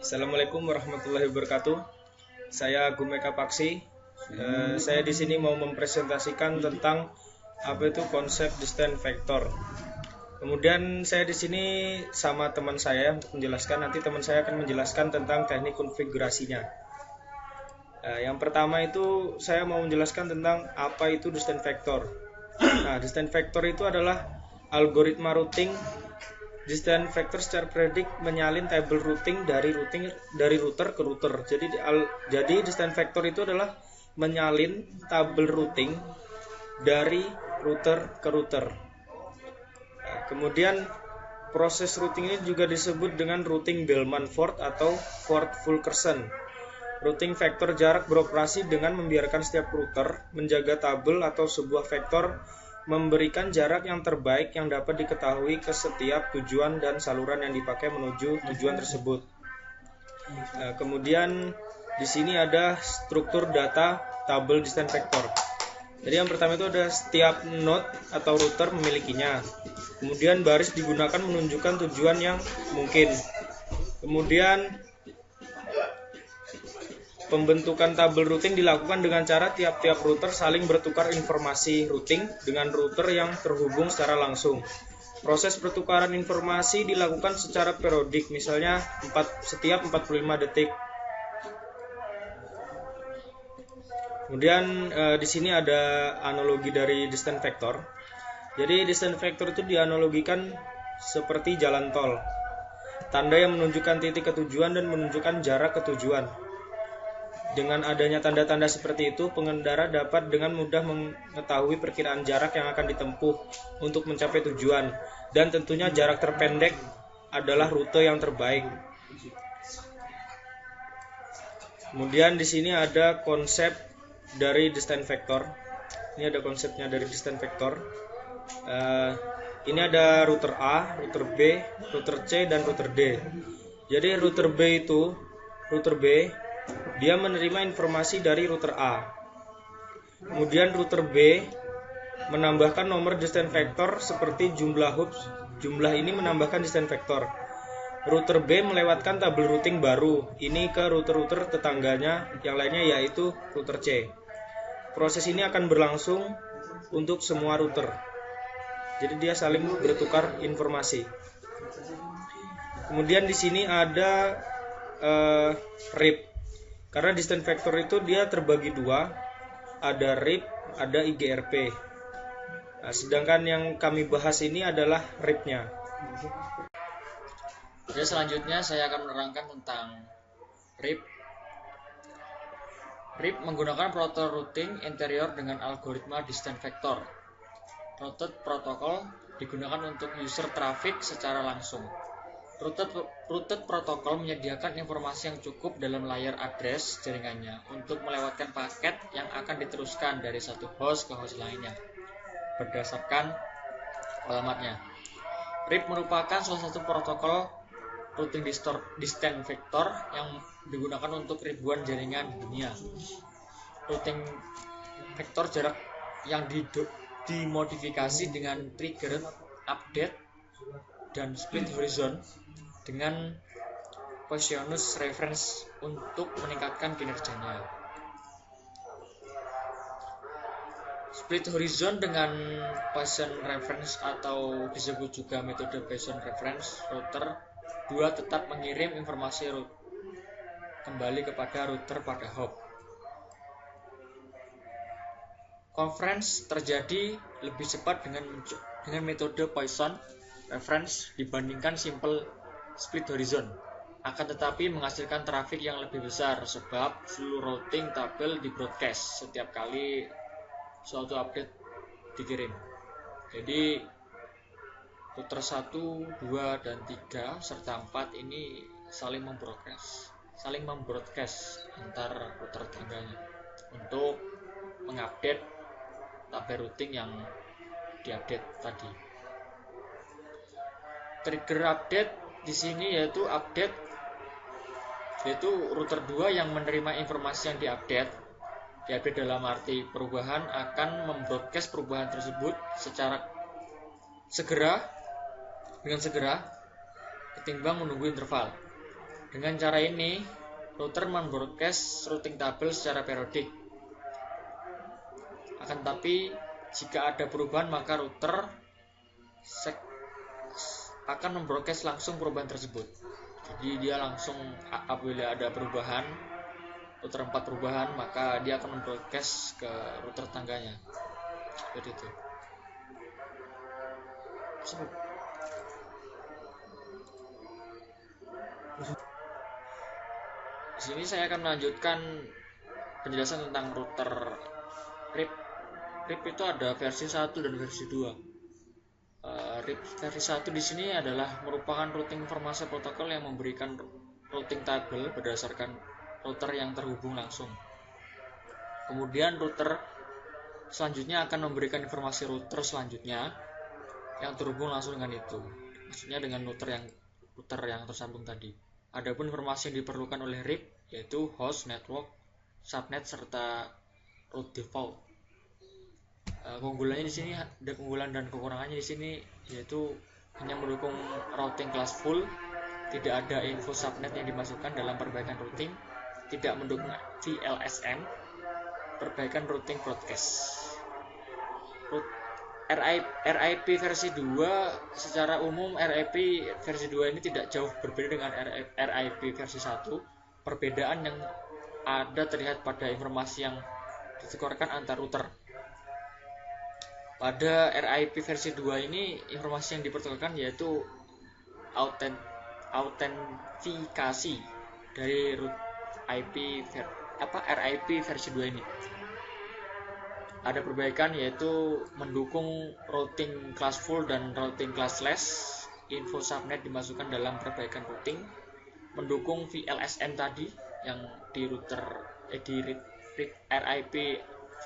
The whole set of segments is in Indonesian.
Assalamualaikum warahmatullahi wabarakatuh. Saya Gumeka Paksi. Saya di sini mau mempresentasikan tentang apa itu konsep distant vector. Kemudian saya di sini sama teman saya untuk menjelaskan. Nanti teman saya akan menjelaskan tentang teknik konfigurasinya. Yang pertama itu saya mau menjelaskan tentang apa itu distant vector. Nah, distant vector itu adalah algoritma routing. Distant vector secara predik menyalin tabel routing dari router ke router. Jadi distant vector itu adalah menyalin tabel routing dari router ke router. Nah, kemudian proses routing ini juga disebut dengan routing Bellman-Ford atau Ford-Fulkerson. Routing vektor jarak beroperasi dengan membiarkan setiap router menjaga tabel atau sebuah vektor memberikan jarak yang terbaik yang dapat diketahui ke setiap tujuan dan saluran yang dipakai menuju tujuan tersebut. Kemudian di sini ada struktur data tabel distant vector. Jadi yang pertama itu ada setiap node atau router memilikinya. Kemudian baris digunakan menunjukkan tujuan yang mungkin. Kemudian pembentukan tabel routing dilakukan dengan cara tiap-tiap router saling bertukar informasi routing dengan router yang terhubung secara langsung. Proses pertukaran informasi dilakukan secara periodik, misalnya setiap 45 detik. Kemudian di sini ada analogi dari distant vector. Jadi distant vector itu dianalogikan seperti jalan tol. Tanda yang menunjukkan titik ketujuan dan menunjukkan jarak ketujuan. Dengan adanya tanda-tanda seperti itu, pengendara dapat dengan mudah mengetahui perkiraan jarak yang akan ditempuh untuk mencapai tujuan, dan tentunya jarak terpendek adalah rute yang terbaik. Kemudian di sini ada konsep dari distant vector. Ini ada konsepnya dari distant vector. Ini ada router A, router B, router C, dan router D. Jadi router B dia menerima informasi dari router A. Kemudian router B menambahkan nomor distant vector seperti jumlah hoops. Jumlah ini menambahkan distant vector. Router B melewatkan tabel routing baru ini ke router-router tetangganya yang lainnya, yaitu router C. Proses ini akan berlangsung untuk semua router. Jadi dia saling bertukar informasi. Kemudian di sini ada RIP. Karena distant vector itu dia terbagi dua, ada RIP, ada IGRP. Nah, sedangkan yang kami bahas ini adalah RIP-nya. Jadi selanjutnya saya akan menerangkan tentang RIP. RIP menggunakan protokol routing interior dengan algoritma distant vector. Routed protokol digunakan untuk user traffic secara langsung. Routed protokol menyediakan informasi yang cukup dalam layar address jaringannya untuk melewatkan paket yang akan diteruskan dari satu host ke host lainnya berdasarkan alamatnya. RIP merupakan salah satu protokol routing distant vector yang digunakan untuk ribuan jaringan di dunia. Routing vektor jarak yang dimodifikasi dengan trigger, update, dan split horizon dengan Poisson reference untuk meningkatkan kinerjanya. Split horizon dengan Poisson reference atau disebut juga metode Poisson reference, router 2 tetap mengirim informasi kembali kepada router pada hop. Convergence terjadi lebih cepat dengan metode Poisson reference dibandingkan simple split horizon, akan tetapi menghasilkan trafik yang lebih besar sebab seluruh routing tabel di broadcast setiap kali suatu update dikirim. Jadi router 1, 2, dan 3 serta 4 ini saling membroadcast antar router tetangganya untuk mengupdate tabel routing yang diupdate tadi. Trigger update di sini yaitu router 2 yang menerima informasi yang diupdate dalam arti perubahan akan membroadcast perubahan tersebut dengan segera ketimbang menunggu interval. Dengan cara ini, router membroadcast routing table secara periodik. Akan tetapi, jika ada perubahan maka router akan membroadcast langsung perubahan tersebut. Jadi dia langsung, apabila ada perubahan, router 4 perubahan, maka dia akan membroadcast ke router tangganya. Seperti itu. Di sini saya akan melanjutkan penjelasan tentang router RIP. RIP itu ada versi 1 dan versi 2. RIP versi 1 di sini adalah merupakan routing informasi protokol yang memberikan routing table berdasarkan router yang terhubung langsung. Kemudian router selanjutnya akan memberikan informasi router selanjutnya yang terhubung langsung dengan itu. Maksudnya dengan router yang tersambung tadi. Adapun informasi yang diperlukan oleh RIP yaitu host, network, subnet serta route default. Keunggulannya di sini ada keunggulan dan kekurangannya di sini yaitu hanya mendukung routing class full, tidak ada info subnet yang dimasukkan dalam perbaikan routing, tidak mendukung VLSN, perbaikan routing broadcast. RIP versi 2 secara umum RIP versi 2 ini tidak jauh berbeda dengan RIP versi 1. Perbedaan yang ada terlihat pada informasi yang ditukarkan antar router. Pada RIP versi 2 ini informasi yang dipertukarkan yaitu autentikasi dari RIP versi 2 ini. Ada perbaikan yaitu mendukung routing class full dan routing classless, info subnet dimasukkan dalam perbaikan routing, mendukung VLSN tadi yang di RIP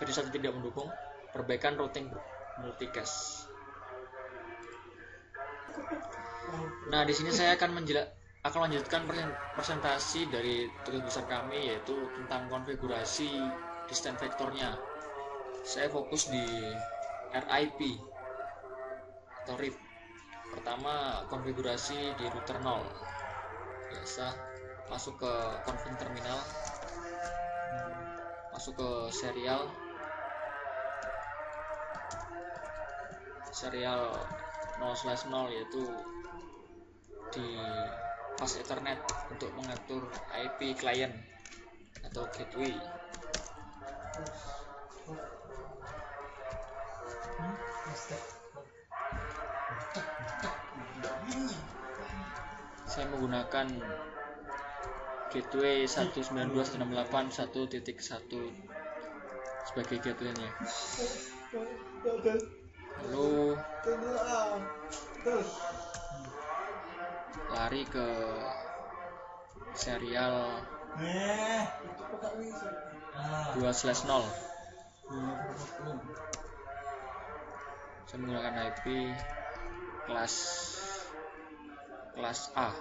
versi 1 tidak mendukung, perbaikan routing multicast. Nah, di sini saya akan melanjutkan presentasi dari tugas besar kami yaitu tentang konfigurasi distance vektornya. Saya fokus di RIP atau RIP. Pertama, konfigurasi di router 0. Biasa, masuk ke config terminal, masuk ke serial 0/0 yaitu di pas Ethernet untuk mengatur IP client atau gateway. Saya menggunakan gateway 192.168.1.1 sebagai gateway-nya. Lalu lari ke serial 2/0. Saya menggunakan IP kelas A.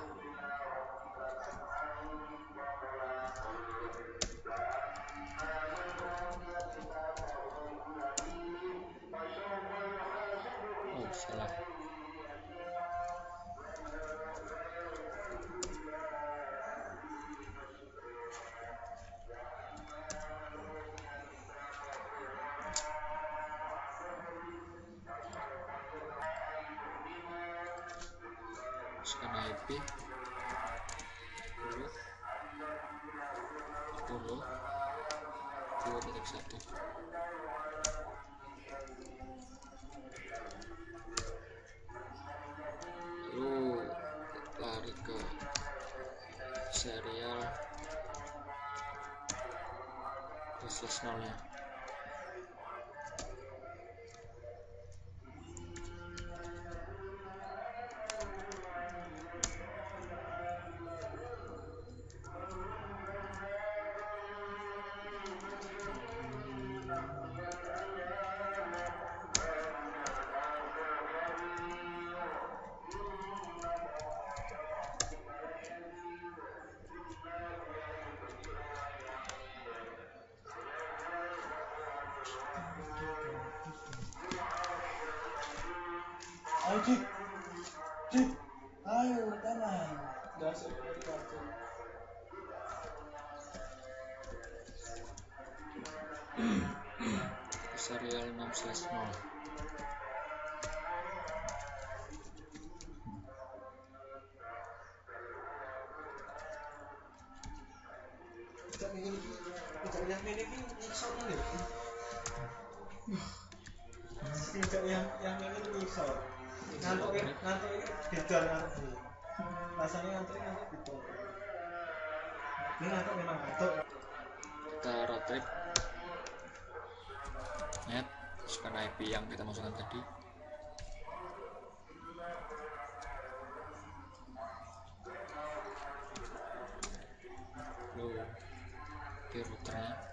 Oh, salah. Masukkan IP 10.2.1. Lalu lari ke serial 2/0-nya. Ayo Cik, ayo tangan. Dasar kartu. serial 6/0. yang ini misal ngantuk ini beda ngantuk rasanya ngantuk gitu ini ngantuk memang ngantuk. Kita road trip net scan IP yang kita masukkan tadi. Lalu di routernya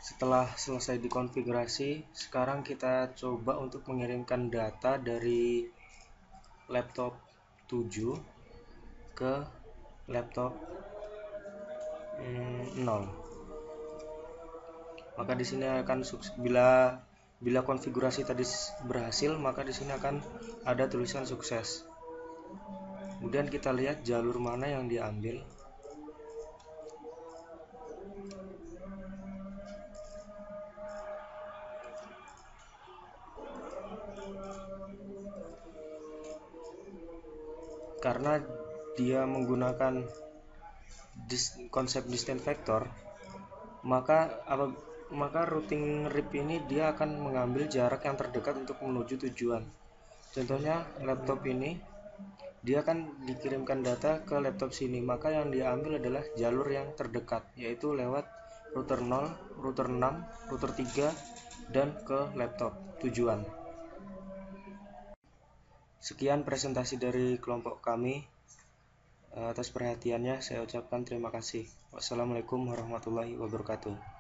Setelah selesai dikonfigurasi, sekarang kita coba untuk mengirimkan data dari laptop 7 ke laptop 0. Maka di sini akan bila konfigurasi tadi berhasil, maka di sini akan ada tulisan sukses. Kemudian kita lihat jalur mana yang diambil. Karena dia menggunakan konsep distant vector, maka routing RIP ini dia akan mengambil jarak yang terdekat untuk menuju tujuan. Contohnya laptop ini dia akan dikirimkan data ke laptop sini, maka yang diambil adalah jalur yang terdekat, yaitu lewat router 0, router 6, router 3 dan ke laptop tujuan. Sekian presentasi dari kelompok kami. Atas perhatiannya saya ucapkan terima kasih. Wassalamualaikum warahmatullahi wabarakatuh.